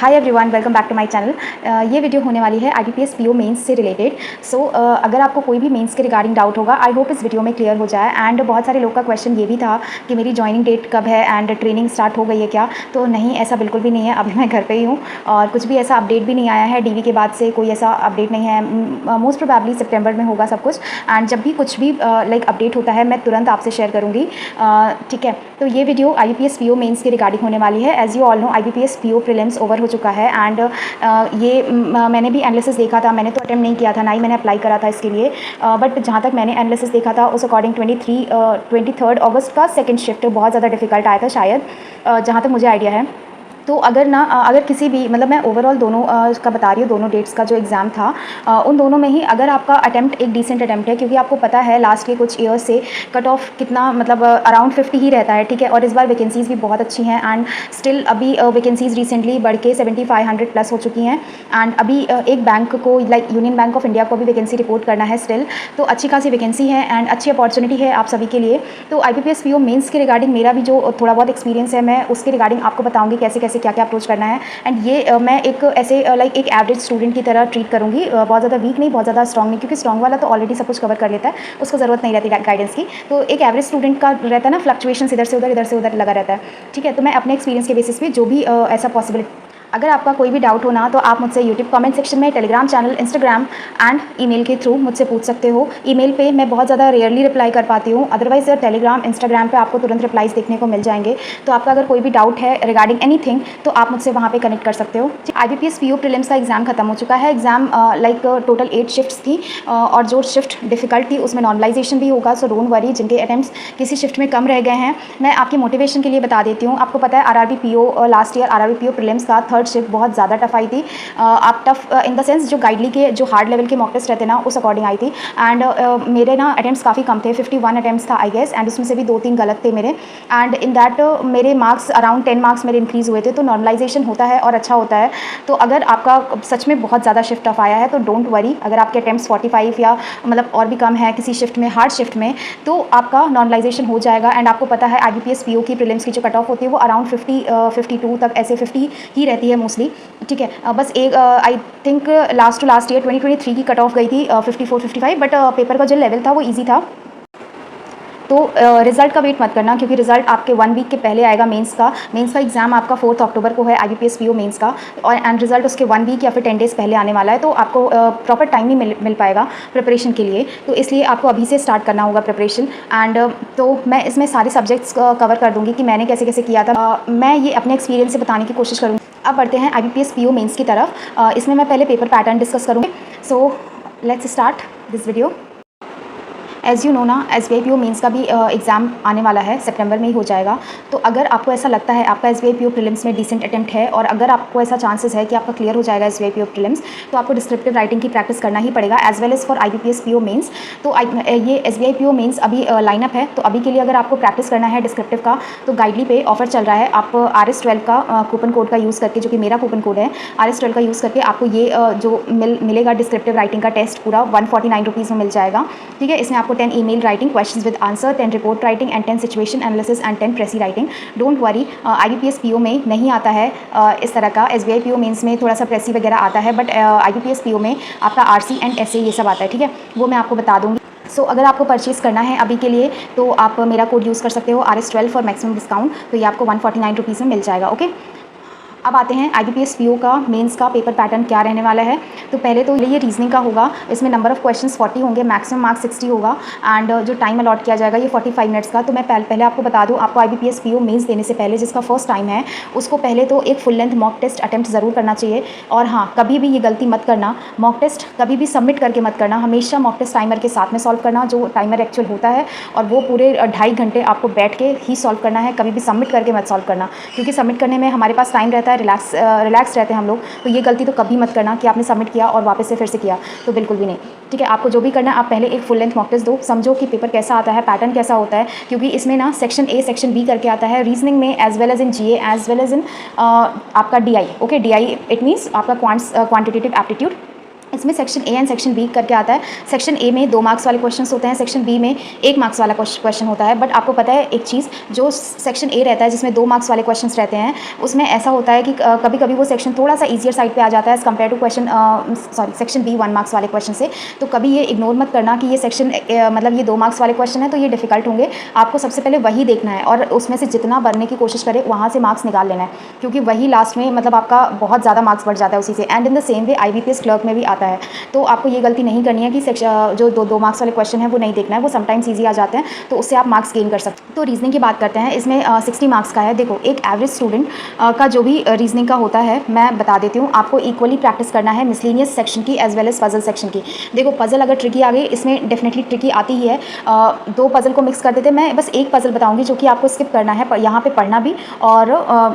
Hi everyone, welcome back to my channel. ये video होने वाली है IBPS PO मेंस से रिलेटेड। अगर आपको कोई भी मेंस के रिगार्डिंग डाउट होगा, आई होप इस वीडियो में क्लियर हो जाए। एंड बहुत सारे लोग का क्वेश्चन ये भी था कि मेरी ज्वाइनिंग डेट कब है एंड ट्रेनिंग स्टार्ट हो गई है क्या। तो नहीं, ऐसा बिल्कुल भी नहीं है। अभी मैं घर पर ही हूँ और कुछ भी ऐसा अपडेट भी नहीं आया है। DV के बाद से कोई ऐसा अपडेट नहीं है। मोस्ट प्रोबेबली सितंबर में होगा सब कुछ। एंड जब भी कुछ भी लाइक अपडेट होता है मैं तुरंत आपसे शेयर करूँगी। ठीक है, तो ये वीडियो IBPS PO मेंस के रिगार्डिंग होने वाली है। As you all know, IBPS PO prelims over हो चुका है। एंड मैंने भी एनालिसिस देखा था। मैंने तो अटेम्प्ट नहीं किया था, ना ही मैंने अप्लाई करा था इसके लिए। बट जहाँ तक मैंने एनालिसिस देखा था उस अकॉर्डिंग 23 अगस्त का सेकंड शिफ्ट बहुत ज़्यादा डिफिकल्ट आया था शायद, जहाँ तक मुझे आइडिया है। तो अगर किसी भी मतलब मैं ओवरऑल दोनों का बता रही हूँ, दोनों डेट्स का जो एग्ज़ाम था उन दोनों में ही अगर आपका अटेम्प्ट एक डिसेंट अटेम्प्ट है, क्योंकि आपको पता है लास्ट के कुछ ईयर्स से कट ऑफ कितना मतलब अराउंड 50 ही रहता है। ठीक है, और इस बार वैकेंसीज़ भी बहुत अच्छी हैं। एंड स्टिल अभी वैकेंसीज़ रिसेंटली बढ़ के 7500 प्लस हो चुकी हैं। एंड अभी एक बैंक को like union bank of India को भी वैकेंसी रिपोर्ट करना है स्टिल। तो अच्छी खासी वैकेंसी है एंड अच्छी अपॉर्चुनिटी है आप सभी के लिए। तो IBPS PO मेंस के रिगार्डिंग मेरा भी जो थोड़ा बहुत एक्सपीरियंस है, मैं उसके रिगार्डिंग आपको बताऊँगी कैसे कैसे क्या क्या अप्रोच करना है। एंड ये मैं एक ऐसे लाइक एक एवरेज स्टूडेंट की तरह ट्रीट करूँगी। बहुत ज़्यादा वीक नहीं, बहुत ज़्यादा स्ट्रॉन्ग नहीं, क्योंकि स्ट्रॉन्ग वाला तो ऑलरेडी सब कुछ कवर कर लेता है, उसको ज़रूरत नहीं रहती गाइडेंस की। तो एक एवरेज स्टूडेंट का रहता है ना, फ्लक्चुएशन इधर से उधर लगा रहता है। ठीक है, तो मैं अपने एक्सपीरियंस के बेसिस पे जो भी ऐसा पॉसिबल। अगर आपका कोई भी डाउट हो ना, तो आप मुझसे यूट्यूब कमेंट सेक्शन में, Telegram channel, Instagram and email के थ्रू मुझसे पूछ सकते हो। ईमेल पे मैं बहुत ज़्यादा रेयरली रिप्लाई कर पाती हूँ, अदरवाइज़ टेलीग्राम, इंस्टाग्राम पे आपको तुरंत रिप्लाइज देखने को मिल जाएंगे। तो आपका अगर कोई भी डाउट है रिगार्डिंग एनीथिंग तो आप मुझसे वहाँ पे कनेक्ट कर सकते हो। IBPS PO प्रीलिम्स का एग्ज़ाम खत्म हो चुका है। एग्ज़ाम लाइक टोटल 8 शिफ्ट्स थी और जो शिफ्ट डिफ़िकल्ट थी उसमें नॉर्मलाइजेशन भी होगा। सो डोंट वरी, जिनके अटेम्प्ट्स किसी शिफ्ट में कम रह गए हैं, मैं आपकी मोटिवेशन के लिए बता देती हूँ। आपको पता है RRB PO last year RRB PO prelims का थर्ड शिफ्ट बहुत ज़्यादा टफ आई थी। आप टफ इन द सेंस जो गाइडली के जो हार्ड लेवल के मॉक टेस्ट रहते ना उस अकॉर्डिंग आई थी। एंड मेरे ना अटेम्प्ट्स काफ़ी कम थे, 51 अटेम्प्ट्स था आई गेस। एंड उसमें से भी 2-3 गलत थे मेरे। एंड इन दैट मेरे मार्क्स अराउंड 10 मार्क्स मेरे इंक्रीज़ हुए थे। तो नॉर्मलाइजेशन होता है और अच्छा होता है। तो अगर आपका सच में बहुत ज़्यादा शिफ्ट टफ आया है तो डोंट वरी। अगर आपके अटेम्प्ट्स 45 या मतलब और भी कम है किसी शिफ्ट में, हार्ड शिफ्ट में, तो आपका नॉर्मलाइजेशन हो जाएगा। एंड आपको पता है IBPS PO की प्रीलिम्स की जो कट ऑफ होती है वो अराउंड 52 तक, ऐसे 50 ही रहती है मोस्टली। ठीक है, बस एक I think last to last year 2023 की कट ऑफ गई थी 54-55। बट पेपर का जो लेवल था वो ईजी था। तो रिज़ल्ट का वेट मत करना, क्योंकि रिज़ल्ट आपके 1 वीक के पहले आएगा। मेंस का एग्ज़ाम आपका 4 अक्टूबर को है, IBPS PO मेंस का। और एंड रिज़ल्ट उसके 1 वीक या फिर 10 डेज़ पहले आने वाला है। तो आपको प्रॉपर टाइम नहीं मिल पाएगा प्रिपरेशन के लिए। तो इसलिए आपको अभी से स्टार्ट करना होगा प्रिपरेशन। एंड तो मैं इसमें सारे सब्जेक्ट्स कवर कर दूँगी कि मैंने कैसे कैसे किया था। मैं ये अपने एक्सपीरियंस से बताने की कोशिश करूँगी। अब बढ़ते हैं IBPS PO मेंस की तरफ। इसमें मैं पहले पेपर पैटर्न डिस्कस करूँगी। So let's start this video. As you know ना, SBI PO मेंस का भी एग्ज़ाम आने वाला है, सितंबर में ही हो जाएगा। तो अगर आपको ऐसा लगता है आपका SBI PO प्रीलिम्स में डिसेंट अटेम्प्ट है और अगर आपको ऐसा चांसेस है कि आपका क्लियर हो जाएगा SBI PO प्रीलिम्स, तो आपको डिस्क्रिप्टिव राइटिंग की प्रैक्टिस करना ही पड़ेगा, as well as for IBPS PO mains. तो ये SBI PO मेंस अभी लाइनअप है। तो अभी के लिए अगर आपको प्रैक्टिस करना है डिस्क्रिप्टिव का, तो गाइडली पे ऑफर चल रहा है। आप RS12 का कूपन कोड का यूज़ करके, जो कि मेरा कूपन कोड है, RS12 का यूज़ करके आपको ये जो मिलेगा डिस्क्रिप्टिव राइटिंग का टेस्ट पूरा 149 रुपीज़ में मिल जाएगा। ठीक है, इसमें आपको 10 email writing questions with answer, 10 report writing and 10 situation analysis and 10 प्रेसी writing. Don't worry, IBPS PO में नहीं आता है इस तरह का। SBI PO मेंस में थोड़ा सा प्रेसी वगैरह आता है, बट IBPS PO में आपका RC एंड SA ये सब आता है। ठीक है, वो मैं आपको बता दूंगी। सो अगर आपको परचेज़ करना है अभी के लिए तो आप मेरा कोड यूज़ कर सकते हो, RS12 फॉर मैक्सिमम डिस्काउंट। तो ये आपको 149 रुपीज़ में मिल जाएगा। ओके, अब आते हैं IBPS PO का मेंस का पेपर पैटर्न क्या रहने वाला है। तो पहले तो ये रीजनिंग का होगा। इसमें नंबर ऑफ़ क्वेश्चंस 40 होंगे, मैक्सिमम मार्क्स 60 होगा। एंड जो टाइम अलॉट किया जाएगा ये 45 मिनट्स का। तो मैं पहले आपको बता दूं, आपको IBPS PO मेंस देने से पहले जिसका फर्स्ट टाइम है उसको पहले तो एक full length mock test attempt ज़रूर करना चाहिए। और हाँ, कभी भी ये गलती मत करना, मॉक टेस्ट कभी भी सबमिट करके मत करना। हमेशा मॉक टेस्ट टाइमर के साथ में सॉल्व करना, जो टाइमर एक्चुअल होता है, और वो पूरे 2.5 घंटे आपको बैठ के ही सॉल्व करना है। कभी भी सबमिट करके मत सॉल्व करना, क्योंकि सबमिट करने में हमारे पास टाइम रहता है, रिलैक्स रहते हैं हम लोग। तो ये गलती तो कभी मत करना कि आपने सबमिट किया और वापस से फिर से किया, तो बिल्कुल भी नहीं। ठीक है, आपको जो भी करना है आप पहले एक फुल लेंथ मॉक टेस्ट दो, समझो कि पेपर कैसा आता है, पैटर्न कैसा होता है। क्योंकि इसमें ना सेक्शन A सेक्शन B करके आता है रीजनिंग में, as well as in GA, as well as in आपका DI। Okay, DI it means आपका क्वांटिटेटिव एप्टीट्यूड। इसमें section A and section B करके आता है। सेक्शन ए में 2 मार्क्स वाले क्वेश्चंस होते हैं, सेक्शन बी में 1 मार्क्स वाला क्वेश्चन होता है। बट आपको पता है एक चीज़, जो सेक्शन ए रहता है जिसमें 2 मार्क्स वाले क्वेश्चंस रहते हैं, उसमें ऐसा होता है कि कभी कभी वो सेक्शन थोड़ा सा ईजियर साइड पे आ जाता है as compare to section B 1 marks वाले क्वेश्चन से। तो कभी ये इग्नोर मत करना कि ये सेक्शन मतलब ये 2 मार्क्स वाले क्वेश्चन है तो ये डिफिकल्ट होंगे। आपको सबसे पहले वही देखना है और उसमें से जितना बनने की कोशिश करें वहाँ से मार्क्स निकाल लेना है, क्योंकि वही लास्ट में मतलब आपका बहुत ज़्यादा मार्क्स बढ़ जाता है उसी से। And in the same way IBPS clerk में भी आता है। तो आपको ये गलती नहीं करनी है कि जो 2 मार्क्स वाले क्वेश्चन है वो नहीं देखना है, वो समटाइम्स ईजी आ जाते हैं, तो उससे आप मार्क्स गेन कर सकते हैं। तो रीजनिंग की बात करते हैं, इसमें 60 मार्क्स का है। देखो, एक एवरेज स्टूडेंट का जो भी रीजनिंग का होता है मैं बता देती हूँ। आपको इक्वली प्रैक्टिस करना है मिसलेनियस सेक्शन की as well as puzzle section की। देखो, पजल अगर ट्रिकी आ गई, इसमें डेफिनेटली ट्रिकी आती ही है। 2 पजल को मिक्स कर देते, मैं बस एक पजल बताऊँगी जो कि आपको स्किप करना है, यहाँ पर पढ़ना भी और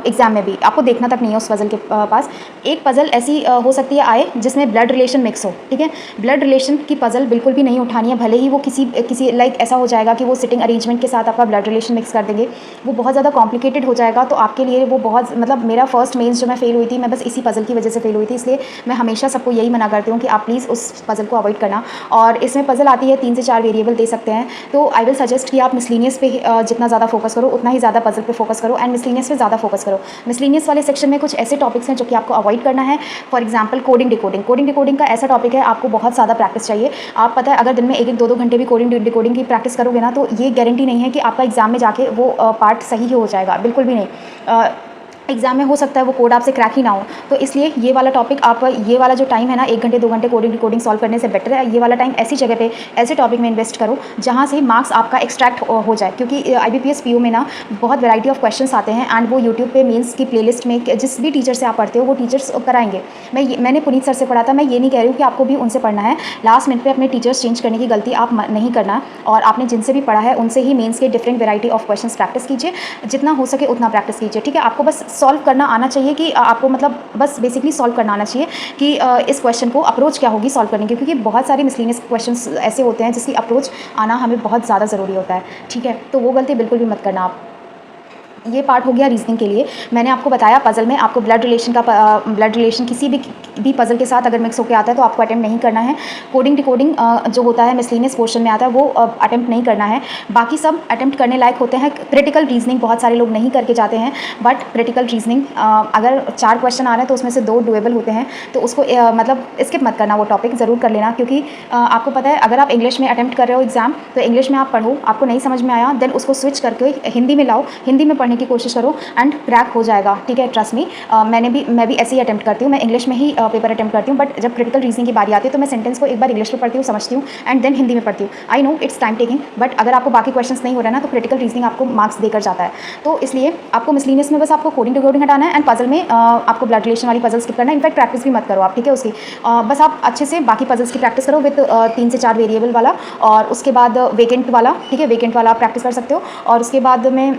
एग्जाम में भी आपको देखना तक नहीं है उस पजल के पास। एक पजल ऐसी हो सकती है आए जिसमें ब्लड रिलेशन मिक्स हो, ठीक है। ब्लड रिलेशन की पजल बिल्कुल भी नहीं उठानी है, भले ही वो किसी लाइक ऐसा हो जाएगा कि वो सिटिंग अरेंजमेंट के साथ आपका ब्लड रिलेशन मिक्स कर देंगे, वो बहुत ज़्यादा कॉम्प्लिकेटेड हो जाएगा। तो आपके लिए वो बहुत मतलब मेरा फर्स्ट मेंस जो मैं फेल हुई थी, मैं बस इसी पजल की वजह से फेल हुई थी। इसलिए मैं हमेशा सबको यही मना करती हूँ कि आप प्लीज़ उस पजल को अवॉइड करना। और इसमें पजल आती है 3 से 4 वेरिएबल दे सकते हैं, तो आई विल सजेस्ट कि आप मिसलेनियस पे जितना ज़्यादा फोकस करो उतना ही ज़्यादा पजल पे फोकस करो एंड मिसलेनियस पे ज़्यादा फोकस करो। मिसलेनियस वाले सेक्शन में कुछ ऐसे टॉपिक्स हैं जो कि आपको अवॉइड करना है। फॉर एग्जाम्पल कोडिंग डिकोडिंग का ऐसा टॉपिक है, आपको बहुत ज़्यादा प्रैक्टिस चाहिए। आप पता है अगर दिन में 1-1 2-2 घंटे भी कोडिंग डिकोडिंग की प्रैक्टिस करोगे ना, तो ये गारंटी नहीं है कि आपका एग्जाम में जाके वो पार्ट सही हो जाएगा, बिल्कुल भी नहीं। एग्जाम में हो सकता है वो कोड आपसे क्रैक ही ना हो। तो इसलिए ये वाला टॉपिक आप ये वाला जो टाइम है ना 1 घंटे 2 घंटे कोडिंग सॉल्व करने से बेटर है ये वाला टाइम ऐसी जगह पे ऐसे टॉपिक में इन्वेस्ट करो जहाँ से मार्क्स आपका एक्सट्रैक्ट हो जाए, क्योंकि IBPS PO में ना बहुत वैरायटी ऑफ क्वेश्चंस आते हैं एंड वो यूट्यूब पे मेंस की प्लेलिस्ट में जिस भी टीचर से आप पढ़ते हो वो टीचर्स कराएंगे। मैंने पुनीत सर से पढ़ा था, मैं ये नहीं कह रही हूँ कि आपको भी उनसे पढ़ना है। लास्ट मिनट पर अपने टीचर्स चेंज करने की गलती आप नहीं करना, और आपने जिनसे भी पढ़ा है उनसे ही मेंस के different variety of question practice कीजिए, जितना हो सके उतना प्रैक्टिस कीजिए, ठीक है। आपको बस सॉल्व करना आना चाहिए कि आपको मतलब बस बेसिकली सॉल्व करना आना चाहिए कि इस क्वेश्चन को अप्रोच क्या होगी सॉल्व करने की, क्योंकि बहुत सारे मिसलेनियस क्वेश्चंस ऐसे होते हैं जिसकी अप्रोच आना हमें बहुत ज़्यादा ज़रूरी होता है, ठीक है। तो वो गलती बिल्कुल भी मत करना आप। ये पार्ट हो गया रीजनिंग के लिए। मैंने आपको बताया पजल में आपको ब्लड रिलेशन किसी भी पजल के साथ अगर मिक्स होकर आता है तो आपको अटेम्प्ट नहीं करना है। कोडिंग डिकोडिंग जो होता है मिसलेनियस पोर्शन में आता है वो अटेम्प्ट नहीं करना है। बाकी सब अटेम्प्ट करने लायक होते हैं। क्रिटिकल रीजनिंग बहुत सारे लोग नहीं करके जाते हैं, बट क्रिटिकल रीजनिंग अगर 4 क्वेश्चन आ रहे हैं तो उसमें से 2 डुएबल होते हैं, तो उसको मतलब स्किप मत करना, वो टॉपिक ज़रूर कर लेना। क्योंकि आपको पता है अगर आप इंग्लिश में अटेम्प्ट कर रहे हो एग्जाम, तो इंग्लिश में आप पढ़ो, आपको नहीं समझ में आया देन उसको स्विच करके हिंदी में लाओ, हिंदी में की कोशिश करो एंड क्रैक हो जाएगा, ठीक है, ट्रस्ट मी। मैं भी ऐसे ही अटेम्प्ट करती हूँ, मैं इंग्लिश में ही पेपर अटेम्प्ट करती हूँ, बट जब क्रिटिकल रीजनिंग की बारी आती है तो मैं सेंटेंस को एक बार इंग्लिश में पढ़ती हूँ, समझती हूँ एंड देन हिंदी में पढ़ती हूँ। I know it's time taking, but अगर आपको बाकी क्वेश्चंस नहीं हो रहा है ना तो क्रिटिकल रीजनिंग आपको मार्क्स देकर जाता है। तो इसलिए आपको मिसलेनियस में बस आपको कोडिंग डिकोडिंग हटाना है एंड पजल में आपको ब्लड रिलेशन वाली पजल स्किप करना है। इनफैक्ट प्रैक्टिस भी मत करो आप, ठीक है, उसकी बस आप अच्छे से बाकी पजल्स की प्रैक्टिस करो विद 3 से 4 वेरिएबल वाला, और उसके बाद वेकेंट वाला, ठीक है, वेकेंट वाला आप प्रैक्टिस कर सकते हो। और उसके बाद में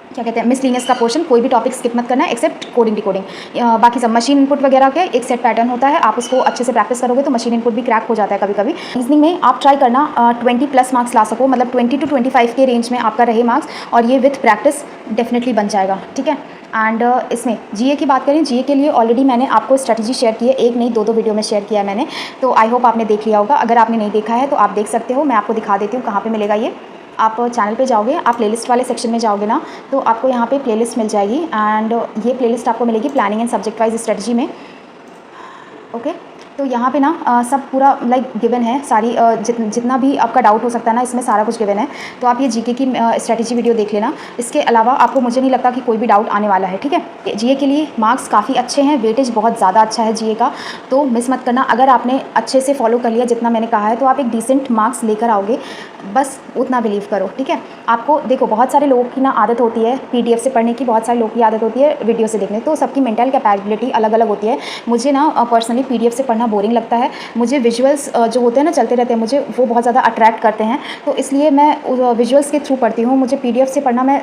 क्या कहते हैं मिसलेनियस का पोर्शन कोई भी टॉपिक स्किप मत करना है एक्सेप्ट कोडिंग डिकोडिंग। बाकी सब मशीन इनपुट वगैरह के एक सेट पैटर्न होता है, आप उसको अच्छे से प्रैक्टिस करोगे तो मशीन इनपुट भी क्रैक हो जाता है कभी कभी। रीजनिंग में आप ट्राई करना 20+ मार्क्स ला सको, मतलब 20 to 25 के रेंज में आपका रहे मार्क्स, और ये विथ प्रैक्टिस डेफिनेटली बन जाएगा, ठीक है। एंड इसमें जीए की बात करें, जीए के लिए ऑलरेडी मैंने आपको स्ट्रेटजी शेयर की है, एक नहीं 2 वीडियो में शेयर किया है मैंने, तो आई होप आपने देख लिया होगा। अगर आपने नहीं देखा है तो आप देख सकते हो, मैं आपको दिखा देती हूँ कहाँ पर मिलेगा ये। आप चैनल पे जाओगे, आप प्लेलिस्ट वाले सेक्शन में जाओगे ना, तो आपको यहाँ पे प्लेलिस्ट मिल जाएगी एंड ये प्लेलिस्ट आपको मिलेगी planning and subject wise strategy में, ओके। तो यहाँ पे ना सब पूरा लाइक गिवन है, सारी जितना भी आपका डाउट हो सकता है ना इसमें सारा कुछ गिवन है। तो आप ये जीके की स्ट्रेटजी वीडियो देख लेना, इसके अलावा आपको मुझे नहीं लगता कि कोई भी डाउट आने वाला है, ठीक है। जीए के लिए मार्क्स काफ़ी अच्छे हैं, वेटेज बहुत ज़्यादा अच्छा है जीए का, तो मिस मत करना। अगर आपने अच्छे से फॉलो कर लिया जितना मैंने कहा है तो आप एक डिसेंट मार्क्स लेकर आओगे, बस उतना बिलीव करो, ठीक है। आपको देखो बहुत सारे लोगों की ना आदत होती है PDF से पढ़ने की, बहुत सारे लोगों की आदत होती है वीडियो से देखने, तो सबकी मेंटल कैपेबिलिटी अलग अलग होती है। मुझे ना पर्सनली PDF से पढ़ना बोरिंग लगता है, मुझे विजुअल्स जो होते हैं ना चलते रहते हैं, मुझे वो बहुत ज़्यादा अट्रैक्ट करते हैं, तो इसलिए मैं विजुअल्स के थ्रू पढ़ती हूँ। मुझे PDF से पढ़ना मैं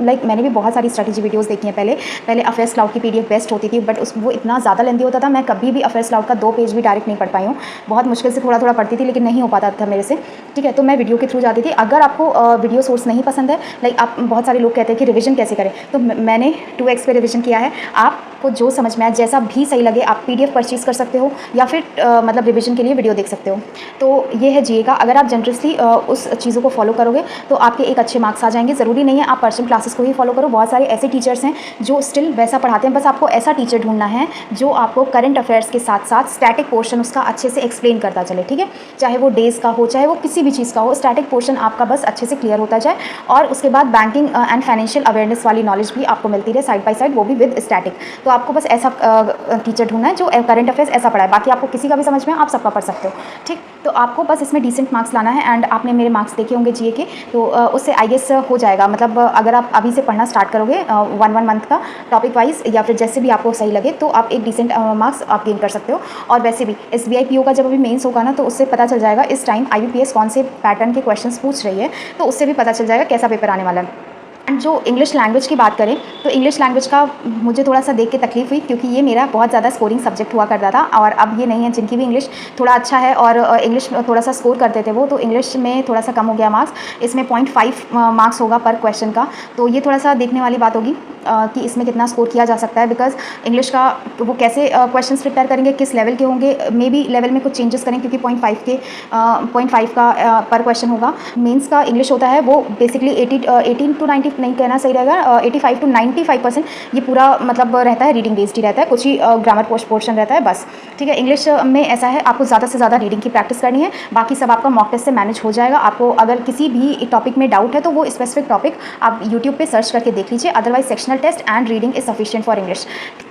मैंने भी बहुत सारी स्ट्रेटजी वीडियोस देखी हैं पहले अफेयर्स क्लाउड की PDF बेस्ट होती थी, बट वो इतना ज़्यादा लेंदी होता था, मैं कभी भी अफेयर्स क्लाउड का 2 पेज भी डायरेक्ट नहीं पढ़ पाई हूँ। बहुत मुश्किल से थोड़ा थोड़ा पढ़ती थी, लेकिन नहीं हो पाता था मेरे से, ठीक है। तो मैं वीडियो के थ्रू जाती थी। अगर आपको वीडियो सोर्स नहीं पसंद है, लाइक आप बहुत सारे लोग कहते हैं कि रिविजन कैसे करें, तो मैंने 2x पे रिविजन किया है। आपको जो समझ में आए, जैसा भी सही लगे, आप PDF परचेज़ कर सकते हो, या फिर मतलब रिविजन के लिए वीडियो देख सकते हो। तो ये है जीए का। अगर आप जनरसली उस चीज़ों को फॉलो करोगे तो आपके एक अच्छे मार्क्स आ जाएंगे। ज़रूरी नहीं है आप पर्सनल क्लासेस को ही फॉलो करो, बहुत सारे ऐसे टीचर्स हैं जो स्टिल वैसा पढ़ाते हैं। बस आपको ऐसा टीचर ढूंढना है जो आपको करंट अफेयर्स के साथ साथ स्टैटिक पोर्शन उसका अच्छे से एक्सप्लेन करता चले, ठीक है। चाहे वो डेज़ का हो, चाहे वो किसी भी चीज़ का हो, स्टैटिक पोर्शन आपका बस अच्छे से क्लियर होता जाए और उसके बाद बैंकिंग एंड फाइनेंशियल अवेयरनेस वाली नॉलेज भी आपको मिलती रहे साइड बाय साइड, वो भी विद स्टैटिक। तो आपको बस ऐसा टीचर ढूंढना है जो करंट अफेयर्स ऐसा पढ़ाए। बाकी आपको किसी का भी समझ में आप सबका पढ़ सकते हो, ठीक। तो आपको बस इसमें डिसेंट मार्क्स लाना है। एंड आपने मेरे मार्क्स देखे होंगे जीए के, तो उससे आई गेस हो जाएगा। मतलब अगर आप अभी से पढ़ना स्टार्ट करोगे 1 मंथ का टॉपिक वाइज या फिर जैसे भी आपको सही लगे, तो आप एक डिसेंट मार्क्स आप गेन कर सकते हो। और वैसे भी SBI PO का जब अभी मेंस होगा ना, तो उससे पता चल जाएगा इस टाइम IBPS कौन से पैटर्न के क्वेश्चंस पूछ रही है, तो उससे भी पता चल जाएगा कैसा पेपर आने वाला है। एंड जो इंग्लिश लैंग्वेज की बात करें तो इंग्लिश लैंग्वेज का मुझे थोड़ा सा देख के तकलीफ हुई, क्योंकि ये मेरा बहुत ज़्यादा स्कोरिंग सब्जेक्ट हुआ करता था और अब ये नहीं है। जिनकी भी इंग्लिश थोड़ा अच्छा है और इंग्लिश थोड़ा सा स्कोर करते थे वो, तो इंग्लिश में थोड़ा सा कम हो गया मार्क्स। इसमें 0.5 मार्क्स होगा पर क्वेश्चन का, तो ये थोड़ा सा देखने वाली बात होगी कि इसमें कितना स्कोर किया जा सकता है। बिकॉज इंग्लिश का वो कैसे क्वेश्चंस प्रिपेयर करेंगे, किस लेवल के होंगे, मे बी लेवल में कुछ चेंजेस करें, क्योंकि 0.5 का पर क्वेश्चन होगा। मेंस का इंग्लिश होता है वो बेसिकली 18 to 90 नहीं कहना सही रहेगा, 85 to 95% ये पूरा मतलब रहता है, रीडिंग बेस्ड ही रहता है, कुछ ही ग्रामर पोर्शन रहता है बस, ठीक है। इंग्लिश में ऐसा है, आपको ज़्यादा से ज़्यादा रीडिंग की प्रैक्टिस करनी है, बाकी सब आपका मॉक टेस्ट से मैनेज हो जाएगा। आपको अगर किसी भी टॉपिक में डाउट है तो वो स्पेसिफिक टॉपिक आप यूट्यूब पे सर्च करके देख लीजिए, otherwise sectional test and reading is sufficient for English.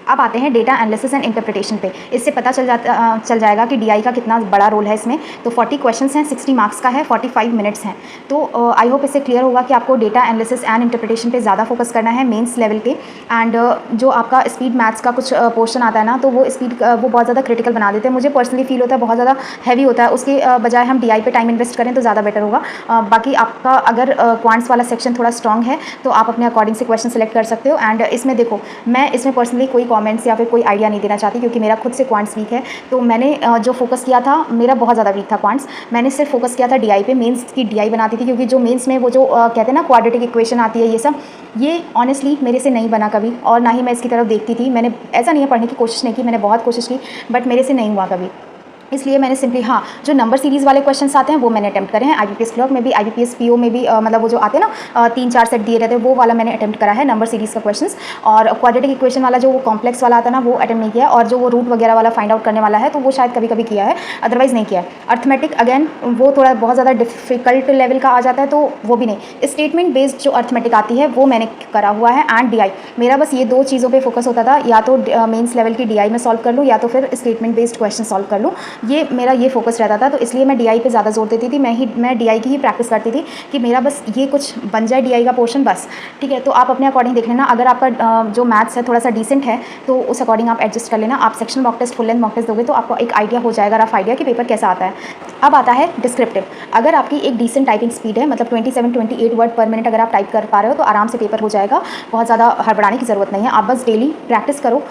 अब आते हैं डेटा एनालिसिस एंड इंटरप्रिटेशन पे। इससे पता चल जाएगा कि DI का कितना बड़ा रोल है इसमें। तो 40 क्वेश्चंस हैं, 60 मार्क्स का है, 45 मिनट्स हैं। तो आई होप इससे क्लियर होगा कि आपको डेटा एनालिसिस एंड इंटरप्रिटेशन पे ज़्यादा फोकस करना है मेंस लेवल पे। एंड जो आपका स्पीड मैथ्स का कुछ पोर्शन आता है ना, तो वो स्पीड वो बहुत ज़्यादा क्रिटिकल बना देते हैं। मुझे पर्सनली फील होता है बहुत ज़्यादा हैवी होता है, उसके बजाय हम DI पे टाइम इन्वेस्ट करें तो ज़्यादा बेटर होगा। बाकी आपका अगर क्वांट्स वाला सेक्शन थोड़ा स्ट्रॉन्ग है तो आप अपने अकॉर्डिंग से क्वेश्चन सेलेक्ट कर सकते हो। एंड इसमें देखो, मैं इसमें पर्सनली कोई कॉमेंट्स या फिर कोई आइडिया नहीं देना चाहती, क्योंकि मेरा खुद से क्वांट्स वीक है। तो मैंने जो फोकस किया था, मेरा बहुत ज़्यादा वीक था क्वांट्स। मैंने सिर्फ फोकस किया था DI पे, मेंस की DI बनाती थी, क्योंकि जो मेंस में वो जो कहते हैं ना क्वाड्रेटिक इक्वेशन आती है, ये सब, ये ऑनेस्टली मेरे से नहीं बना कभी, और ना ही मैं इसकी तरफ देखती थी। मैंने ऐसा नहीं है पढ़ने की कोशिश नहीं की, मैंने बहुत कोशिश की, बट मेरे से नहीं हुआ कभी। इसलिए मैंने सिंपली जो नंबर सीरीज़ वाले क्वेश्चंस आते हैं वो मैंने अटेम्प्ट करे हैं। IBPS क्लर्क में भी, IBPS PO में भी मतलब वो जो आते हैं ना 3-4 सेट दिए रहते हैं, वो वाला मैंने अटेम्प्ट करा है नंबर सीरीज़ का क्वेश्चंस। और क्वाड्रेटिक इक्वेशन वाला जो वो कॉम्प्लेक्स वाला आता है ना, वो अटेम्प्ट नहीं किया। और जो वो रूट वगैरह वाला फाइंड आउट करने वाला है, तो वो शायद कभी कभी किया है, अदरवाइज़ नहीं किया है। अर्थमेटिक अगेन वो थोड़ा बहुत ज़्यादा डिफिकल्ट लेवल का आ जाता है, तो वो भी नहीं। स्टेटमेंट बेस्ड जो अर्थमेटिक आती है वो मैंने करा हुआ है। एंड DI मेरा बस ये 2 चीज़ों पर फोकस होता था, या तो मेन्स लेवल की DI में सॉल्व कर लूँ, या तो फिर स्टेटमेंट बेस्ड क्वेश्चन सॉल्व कर लूँ। ये मेरा ये फोकस रहता था, तो इसलिए मैं DI पे ज़्यादा जोर देती थी। मैं DI की ही प्रैक्टिस करती थी कि मेरा बस ये कुछ बन जाए DI का पोर्शन बस, ठीक है। तो आप अपने अकॉर्डिंग देख लेना, अगर आपका जो मैथ्स है थोड़ा सा डिसेंट है तो उस अकॉर्डिंग आप एडजस्ट कर लेना। आप sectional mock test, full length mock test दोगे तो आपको एक आइडिया हो जाएगा, रफ आइडिया कि पेपर कैसा आता है। अब आता है डिस्क्रिप्टिव। अगर आपकी एक डिसेंट टाइपिंग स्पीड है, मतलब 27-28 वर्ड पर मिनट अगर आप टाइप कर पा रहे हो, तो आराम से पेपर हो जाएगा। बहुत ज़्यादा हड़बड़ाने की ज़रूरत नहीं है, आप बस डेली प्रैक्टिस करो।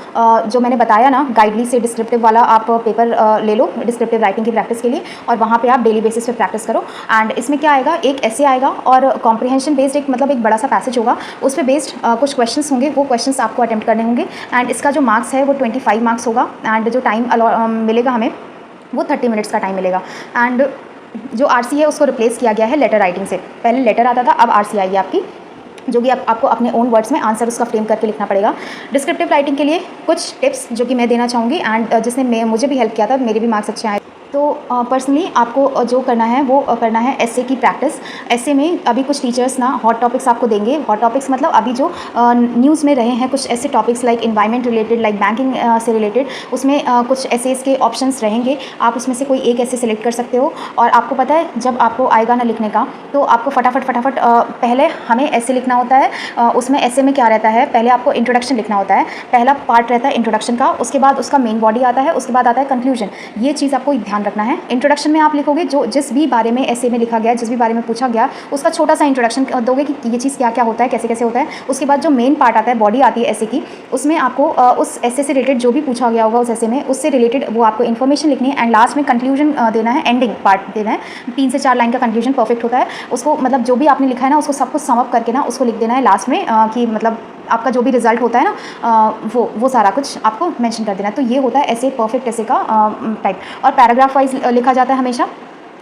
जो मैंने बताया ना गाइडली से, डिस्क्रिप्टिव वाला आप पेपर ले लो डिस्क्रिप्टिव राइटिंग की प्रैक्टिस के लिए, और वहाँ पे आप डेली बेसिस पे प्रैक्टिस करो। एंड इसमें क्या आएगा, एक ऐसे आएगा और कॉम्प्रिहेंशन बेस्ड एक मतलब एक बड़ा सा पैसेज होगा, उस पर बेस्ड कुछ क्वेश्चंस होंगे, वो क्वेश्चंस आपको अटेम्प्ट करने होंगे। एंड इसका जो मार्क्स है वो 25 मार्क्स होगा। एंड जो टाइम मिलेगा हमें वो 30 मिनट्स का टाइम मिलेगा। एंड जो RC है उसको रिप्लेस किया गया है लेटर राइटिंग से। पहले लेटर आता था, अब RC आई है आपकी, जो कि आपको अपने ओन वर्ड्स में आंसर उसका फ्रेम करके लिखना पड़ेगा। डिस्क्रिप्टिव राइटिंग के लिए कुछ टिप्स जो कि मैं देना चाहूँगी, एंड जिसने मुझे भी हेल्प किया था, मेरे भी मार्क्स अच्छे आए। तो पर्सनली आपको जो करना है वो करना है एसे की प्रैक्टिस। एसे में अभी कुछ टीचर्स ना हॉट टॉपिक्स आपको देंगे। हॉट टॉपिक्स मतलब अभी जो न्यूज़ में रहे हैं, कुछ ऐसे topics like environment related, like banking से रिलेटेड, उसमें कुछ एसेस के ऑप्शंस रहेंगे। आप उसमें से कोई एक ऐसे सेलेक्ट कर सकते हो। और आपको पता है जब आपको आएगा ना लिखने का, तो आपको फटाफट पहले हमें ऐसे लिखना होता है। उसमें ऐसे में क्या रहता है, पहले आपको इंट्रोडक्शन लिखना होता है। पहला पार्ट रहता है इंट्रोडक्शन का, उसके बाद उसका मेन बॉडी आता है, उसके बाद आता है कंक्लूजन। ये चीज़ आपको ध्यान रखना है। इंट्रोडक्शन में आप लिखोगे जो जिस भी बारे में ऐसे में लिखा गया, जिस भी बारे में पूछा गया, उसका छोटा सा इंट्रोडक्शन दोगे कि ये चीज़ क्या क्या होता है, कैसे कैसे होता है। उसके बाद जो मेन पार्ट आता है, बॉडी आती है ऐसे की, उसमें आपको उस ऐसे से रिलेटेड जो भी पूछा गया होगा उस ऐसे में, उससे रिलेटेड वो आपको इन्फॉर्मेशन लिखनी है। एंड लास्ट में कंक्लूजन देना है, एंडिंग पार्ट देना है। 3 से 4 लाइन का कंक्लूजन परफेक्ट होता है। उसको मतलब जो भी आपने लिखा है ना, उसको सब कुछ सम अप करके ना उसको लिख देना है लास्ट में, कि मतलब आपका जो भी रिजल्ट होता है ना वो सारा कुछ आपको मेंशन कर देना। तो ये होता है ऐसे परफेक्ट ऐसे का टाइप। और पैराग्राफ वाइज लिखा जाता है हमेशा।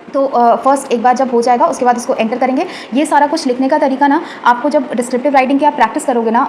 तो फर्स्ट एक बार जब हो जाएगा उसके बाद उसको एंटर करेंगे। ये सारा कुछ लिखने का तरीका ना आपको जब डिस्क्रिप्टिव राइटिंग की आप प्रैक्टिस करोगे ना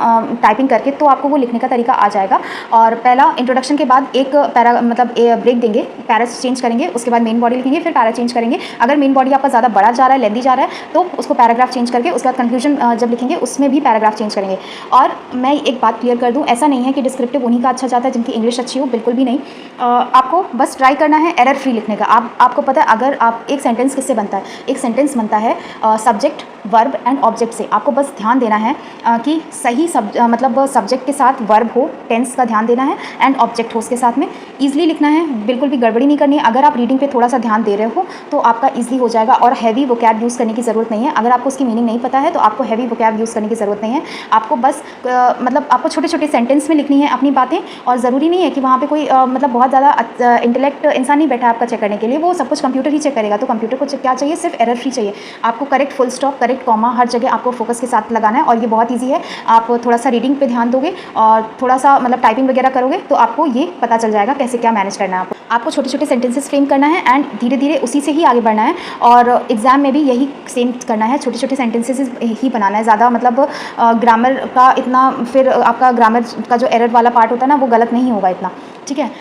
टाइपिंग करके, तो आपको वो लिखने का तरीका आ जाएगा। और पहला इंट्रोडक्शन के बाद एक पैरा मतलब ब्रेक देंगे, पैरा चेंज करेंगे, उसके बाद मेन बॉडी लिखेंगे, फिर पैरा चेंज करेंगे। अगर मेन बॉडी आपका ज़्यादा बड़ा जा रहा है, लेंदी जा रहा है, तो उसको पैराग्राफ चेंज करके उसके बाद कंक्लूजन जब लिखेंगे उसमें भी पैराग्राफ चेंज करेंगे। और मैं एक बात क्लियर कर दूँ, ऐसा नहीं है कि डिस्क्रिप्टिव उन्हीं का अच्छा जाता है जिनकी इंग्लिश अच्छी हो, बिल्कुल भी नहीं। आपको बस ट्राई करना है एरर फ्री लिखने का। आपको पता है अगर आप एक सेंटेंस किससे बनता है, एक सेंटेंस बनता है सब्जेक्ट, वर्ब एंड ऑब्जेक्ट से। आपको बस ध्यान देना है कि सही मतलब सब्जेक्ट के साथ वर्ब हो, टेंस का ध्यान देना है, एंड ऑब्जेक्ट हो उसके साथ में। ईजिली लिखना है, बिल्कुल भी गड़बड़ी नहीं करनी है। अगर आप रीडिंग पे थोड़ा सा ध्यान दे रहे हो तो आपका ईजिली हो जाएगा। और हैवी वोकैब यूज़ करने की ज़रूरत नहीं है। अगर आपको उसकी मीनिंग नहीं पता है तो आपको हैवी वोकैब यूज़ करने की ज़रूरत नहीं है। आपको बस मतलब आपको छोटे छोटे सेंटेंस में लिखनी है अपनी बातें। और ज़रूरी नहीं है कि वहाँ पर कोई मतलब बहुत ज़्यादा इंटेलेक्ट इंसान नहीं बैठा है आपका चेक करने के लिए, वो सब कुछ कंप्यूटर ही चेक करेगा। तो कंप्यूटर को क्या चाहिए, सिर्फ एरर फ्री चाहिए। आपको correct full stop, correct comma, हर जगह आपको फोकस के साथ लगाना है। और ये बहुत इजी है। आप थोड़ा सा रीडिंग पे ध्यान दोगे और थोड़ा सा मतलब टाइपिंग वगैरह करोगे तो आपको ये पता चल जाएगा कैसे क्या मैनेज करना है। आपको छोटे छोटे सेंटेंसेस फ्रेम करना है एंड धीरे धीरे उसी से ही आगे बढ़ना है। और एग्जाम में भी यही सेम करना है, छोटे छोटे सेंटेंसेस ही बनाना है। ज़्यादा मतलब ग्रामर का इतना, फिर आपका ग्रामर का जो एरर वाला पार्ट होता है ना वो गलत नहीं होगा इतना, ठीक है।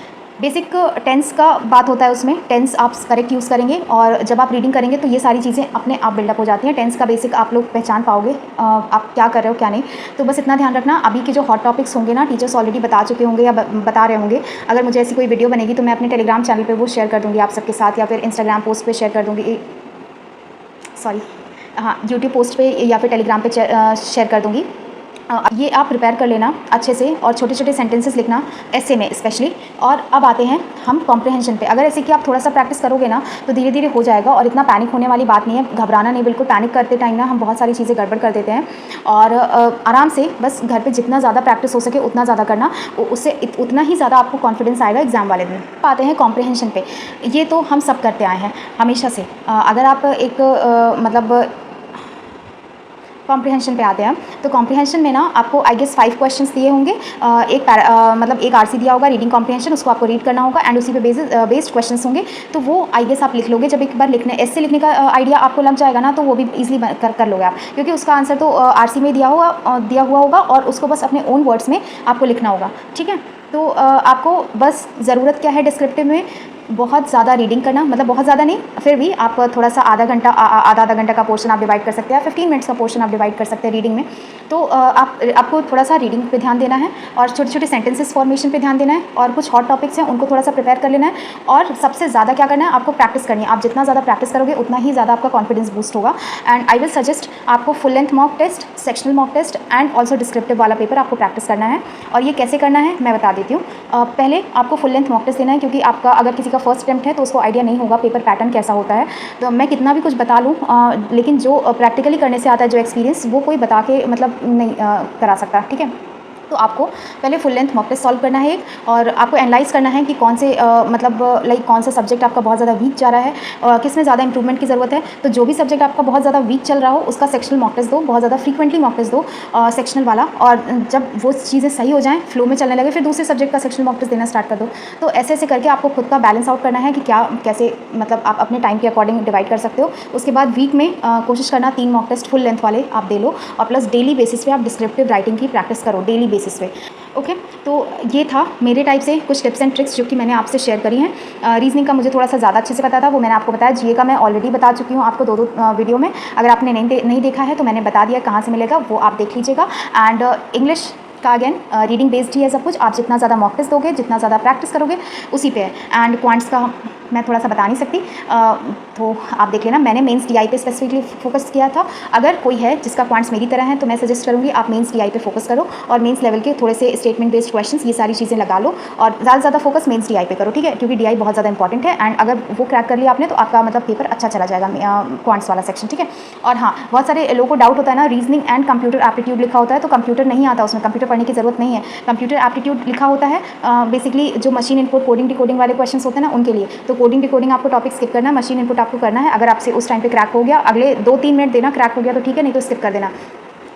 बेसिक टेंस का बात होता है उसमें, टेंस आप करेक्ट यूज़ करेंगे और जब आप रीडिंग करेंगे तो ये सारी चीज़ें अपने आप बिल्डअप हो जाती हैं। टेंस का बेसिक आप लोग पहचान पाओगे आप क्या कर रहे हो क्या नहीं। तो बस इतना ध्यान रखना। अभी के जो हॉट टॉपिक्स होंगे ना टीचर्स ऑलरेडी बता चुके होंगे या बता रहे होंगे। अगर मुझे ऐसी कोई वीडियो बनेगी तो मैं अपने टेलीग्राम चैनल पर वो शेयर कर दूँगी आप सबके साथ, या फिर इंस्टाग्राम पोस्ट पर शेयर कर दूँगी, सॉरी हाँ यूट्यूब पोस्ट पे या फिर टेलीग्राम पे शेयर कर दूँगी। ये आप प्रिपेयर कर लेना अच्छे से और छोटे छोटे सेंटेंसेस लिखना ऐसे में स्पेशली। और अब आते हैं हम कॉम्प्रिहेंशन पे। अगर ऐसे कि आप थोड़ा सा प्रैक्टिस करोगे ना तो धीरे धीरे हो जाएगा और इतना पैनिक होने वाली बात नहीं है, घबराना नहीं बिल्कुल। पैनिक करते टाइम ना हम बहुत सारी चीज़ें गड़बड़ कर देते हैं। और आराम से बस घर पे जितना ज़्यादा प्रैक्टिस हो सके उतना ज़्यादा करना, उससे उतना ही ज़्यादा आपको कॉन्फिडेंस आएगा एग्जाम वाले दिन। आते हैं कॉम्प्रिहेंशन पे। ये तो हम सब करते आए हैं हमेशा से। अगर आप एक मतलब कॉम्प्रिहेंशन पे आते हैं तो कॉम्प्रिहेंशन में ना आपको आई गेस 5 क्वेश्चंस दिए होंगे। मतलब एक आरसी दिया होगा रीडिंग कॉम्प्रिहेंशन, उसको आपको रीड करना होगा एंड उसी पे बेस्ड क्वेश्चंस होंगे। तो वो आई गेस आप लिख लोगे। जब एक बार लिखने ऐसे लिखने का आइडिया आपको लग जाएगा ना तो वो भी ईजिली कर लोगे आप, क्योंकि उसका आंसर तो आरसी में दिया हुआ होगा और उसको बस अपने ओन वर्ड्स में आपको लिखना होगा, ठीक है। तो आपको बस ज़रूरत क्या है डिस्क्रिप्टिव में, बहुत ज़्यादा रीडिंग करना, मतलब बहुत ज़्यादा नहीं, फिर भी आप थोड़ा सा आधा घंटा का पोर्शन आप डिवाइड कर सकते हैं, 15 मिनट्स का पोर्शन आप डिवाइड कर सकते हैं रीडिंग में। तो आपको थोड़ा सा रीडिंग पे ध्यान देना है और छोटे छोटे सेंटेंसेस फॉर्मेशन पे ध्यान देना है और कुछ हॉट टॉपिक्स हैं उनको थोड़ा सा प्रिपेयर कर लेना है। और सबसे ज़्यादा क्या करना है, आपको प्रैक्टिस करनी है। आप जितना ज़्यादा प्रैक्टिस करोगे उतना ही ज़्यादा आपका कॉन्फिडेंस बूस्ट होगा। एंड आई विल सजेस्ट आपको full length mock test, sectional mock test and also descriptive वाला पेपर आपको प्रैक्टिस करना है। और ये कैसे करना है मैं बता देती हूँ। पहले आपको फुल लेंथ मॉक टेस्ट देना है, क्योंकि आपका अगर किसी का फर्स्ट अटेम्प्ट है तो उसको आइडिया नहीं होगा पेपर पैटर्न कैसा होता है। तो मैं कितना भी कुछ बता लूँ लेकिन जो प्रैक्टिकली करने से आता है जो एक्सपीरियंस, वो कोई बता के मतलब नहीं करा सकता, ठीक है। तो आपको पहले full length mock test solve करना है एक, और आपको एनालाइज करना है कि कौन से मतलब लाइक कौन सा सब्जेक्ट आपका बहुत ज़्यादा वीक जा रहा है, किस में ज़्यादा इंप्रूवमेंट की ज़रूरत है। तो जो भी सब्जेक्ट आपका बहुत ज़्यादा वीक चल रहा हो उसका सेक्शनल मॉक टेस्ट दो, बहुत ज़्यादा फ्रीक्वेंटली मॉक टेस्ट दो सेक्शनल वाला। और जब वो चीज़ें सही हो जाएँ, फ्लो में चलने लगे, फिर दूसरे सब्जेक्ट का सेक्शनल मॉक टेस्ट देना स्टार्ट कर दो। तो ऐसे ऐसे करके आपको खुद का बैलेंस आउट करना है कि क्या कैसे मतलब आप अपने टाइम के अकॉर्डिंग डिवाइड कर सकते हो। उसके बाद वीक में कोशिश करना 3 मॉक टेस्ट फुल लेंथ वाले आप दे लो, और प्लस डेली बेसिस पे आप डिस्क्रिप्टिव राइटिंग की प्रैक्टिस करो डेली बेसिस पे। ओके, तो ये था मेरे टाइप से कुछ टिप्स एंड ट्रिक्स जो कि मैंने आपसे शेयर करी हैं। रीजनिंग का मुझे थोड़ा सा ज़्यादा अच्छे से पता था, वो मैंने आपको बताया। जीए का मैं ऑलरेडी बता चुकी हूँ आपको 2 वीडियो में। अगर आपने नहीं देखा है तो मैंने बता दिया कहाँ से मिलेगा, वो आप देख लीजिएगा। एंड इंग्लिश का अगेन रीडिंग बेस्ड ही है सब कुछ। आप जितना ज़्यादा मॉक टेस्ट दोगे, जितना ज़्यादा प्रैक्टिस करोगे उसी पे है। एंड क्वांट्स का मैं थोड़ा सा बता नहीं सकती, तो आप देख लेना। मैंने मेंस टीआई पे स्पेसिफिकली फोकस किया था। अगर कोई है जिसका क्वांट्स मेरी तरह है तो मैं सजेस्ट करूँगी आप मेंस टीआई पे फोकस करो और मेंस लेवल के थोड़े से स्टेटमेंट बेस्ड क्वेश्चंस, ये सारी चीज़ें लगा लो और ज़्यादा से ज़्यादा फोकस मेंस टीआई पे करो, ठीक है। क्योंकि डीआई बहुत ज़्यादा इंपॉर्टेंट है एंड अगर वो क्रैक कर लिया आपने तो आपका मतलब पेपर अच्छा चला जाएगा क्वांट्स वाला सेक्शन, ठीक है। और हाँ, बहुत सारे लोगों को डाउट होता है ना, रीजनिंग एंड कंप्यूटर एप्टीट्यूड लिखा होता है तो कंप्यूटर नहीं आता उसमें, कंप्यूटर पढ़ने की ज़रूरत नहीं है। कंप्यूटर एप्टीट्यूड लिखा होता है बेसिकली जो मशीन इनपुट कोडिंग डिकोडिंग वाले क्वेश्चंस होते हैं ना उनके लिए। तो कोडिंग डिकोडिंग आपको टॉपिक स्किप करना है, मशीन इनपुट आपको करना है। अगर आपसे उस टाइम पे क्रैक हो गया, अगले 2-3 मिनट देना, क्रैक हो गया तो ठीक है, नहीं तो स्किप कर देना।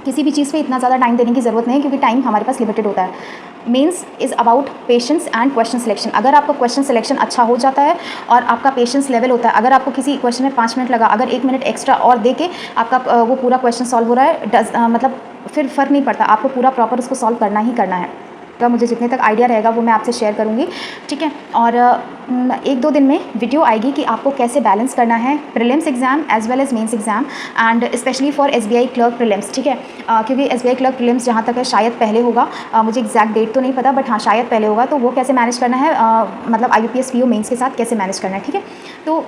किसी भी चीज़ पे इतना ज़्यादा टाइम देने की ज़रूरत नहीं है, क्योंकि टाइम हमारे पास लिमिटेड होता है। Mains is about patience and question selection. अगर आपका क्वेश्चन सिलेक्शन अच्छा हो जाता है और आपका पेशेंस लेवल होता है, अगर आपको किसी क्वेश्चन में 5 मिनट लगा, अगर 1 मिनट एक्स्ट्रा और दे के आपका वो पूरा क्वेश्चन सॉल्व हो रहा है, मतलब फिर फ़र्क नहीं पड़ता, आपको पूरा प्रॉपर उसको सॉल्व करना ही करना है। तो मुझे जितने तक आइडिया रहेगा वो मैं आपसे शेयर करूँगी, ठीक है। और 1-2 दिन में वीडियो आएगी कि आपको कैसे बैलेंस करना है prelims exam as well as mains exam, and specially for SBI clerk prelims, ठीक है। क्योंकि एसबीआई क्लर्क प्रीलिम्स जहाँ तक है शायद पहले होगा, मुझे एग्जैक्ट डेट तो नहीं पता, बट हाँ शायद पहले होगा। तो वो कैसे मैनेज करना है, मतलब IUPS PO मेंस के साथ कैसे मैनेज करना है, ठीक है। तो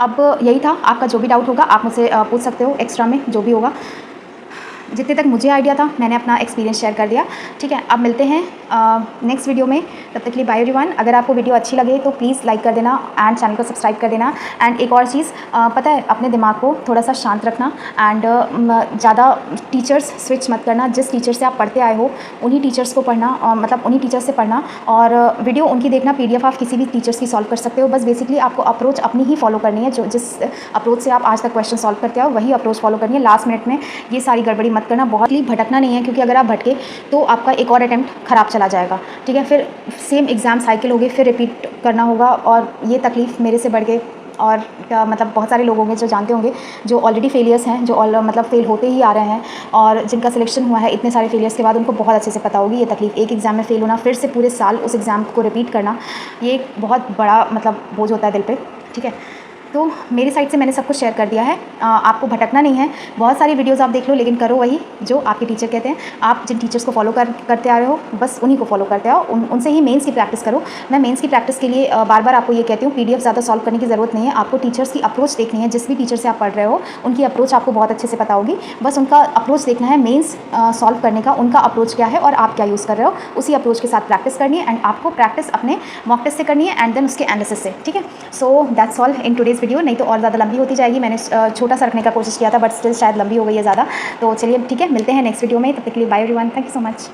अब यही था, आपका जो भी डाउट होगा आप मुझसे पूछ सकते हो, एक्स्ट्रा में जो भी होगा। जितने तक मुझे आइडिया था मैंने अपना एक्सपीरियंस शेयर कर दिया, ठीक है। अब मिलते हैं नेक्स्ट वीडियो में, तब तक के लिए बाय एवरीवन। अगर आपको वीडियो अच्छी लगे तो प्लीज़ लाइक कर देना एंड चैनल को सब्सक्राइब कर देना। एंड एक और चीज़, पता है, अपने दिमाग को थोड़ा सा शांत रखना एंड ज़्यादा टीचर्स स्विच मत करना। जिस टीचर से आप पढ़ते आए हो उन्हीं टीचर्स को पढ़ना, मतलब उन्हीं टीचर्स से पढ़ना, और वीडियो उनकी देखना। PDF आप किसी भी टीचर्स की सॉल्व कर सकते हो, बस बेसिकली आपको अप्रोच अपनी ही फॉलो करनी है। जो जिस अप्रोच से आप आज तक क्वेश्चन सॉल्व करते हो वही अप्रोच फॉलो करनी है। लास्ट मिनट में ये सारी गड़बड़ी मत करना, बहुत ही भटकना नहीं है, क्योंकि अगर आप भटके तो आपका एक और अटैम्प्ट ख़राब चला जाएगा, ठीक है। फिर सेम एग्ज़ाम साइकिल होगी, फिर रिपीट करना होगा, और ये तकलीफ़ मेरे से बढ़ के और मतलब बहुत सारे लोग होंगे जो जानते होंगे, जो ऑलरेडी फेलियर्स हैं, जो मतलब फेल होते ही आ रहे हैं, और जिनका सिलेक्शन हुआ है इतने सारे फेलियर्स के बाद, उनको बहुत अच्छे से पता होगी ये तकलीफ़। एक एग्ज़ाम में फेल होना, फिर से पूरे साल उस एग्ज़ाम को रिपीट करना, ये एक बहुत बड़ा मतलब बोझ होता है दिल पे, ठीक है। तो मेरी साइड से मैंने सब कुछ शेयर कर दिया है, आपको भटकना नहीं है। बहुत सारी वीडियोस आप देख लो, लेकिन करो वही जो आपके टीचर कहते हैं। आप जिन टीचर्स को फॉलो करते आ रहे हो, बस उन्हीं को फॉलो करते आओ, उनसे ही मेंस की प्रैक्टिस करो। मैं मेंस की प्रैक्टिस के लिए बार बार आपको ये कहती हूँ, PDF ज़्यादा सॉल्व करने की ज़रूरत नहीं है, आपको टीचर्स की अप्रोच देखनी है। जिस भी टीचर से आप पढ़ रहे हो उनकी अप्रोच आपको बहुत अच्छे से पता होगी, बस उनका अप्रोच देखना है, मेंस सॉल्व करने का उनका अप्रोच क्या है और आप क्या यूज़ कर रहे हो, उसी अप्रोच के साथ प्रैक्टिस करनी है। एंड आपको प्रैक्टिस अपने मॉक टेस्ट से करनी है एंड देन उसके एनालिसिस से, ठीक है। So that's all in today's video, नहीं तो और ज़्यादा लंबी होती जाएगी। मैंने छोटा सा रखने का कोशिश किया था, बट स्टिल शायद लंबी हो गई है ज़्यादा। तो चलिए ठीक है, मिलते हैं नेक्स्ट वीडियो में, तब तक के लिए bye everyone, thank you so much.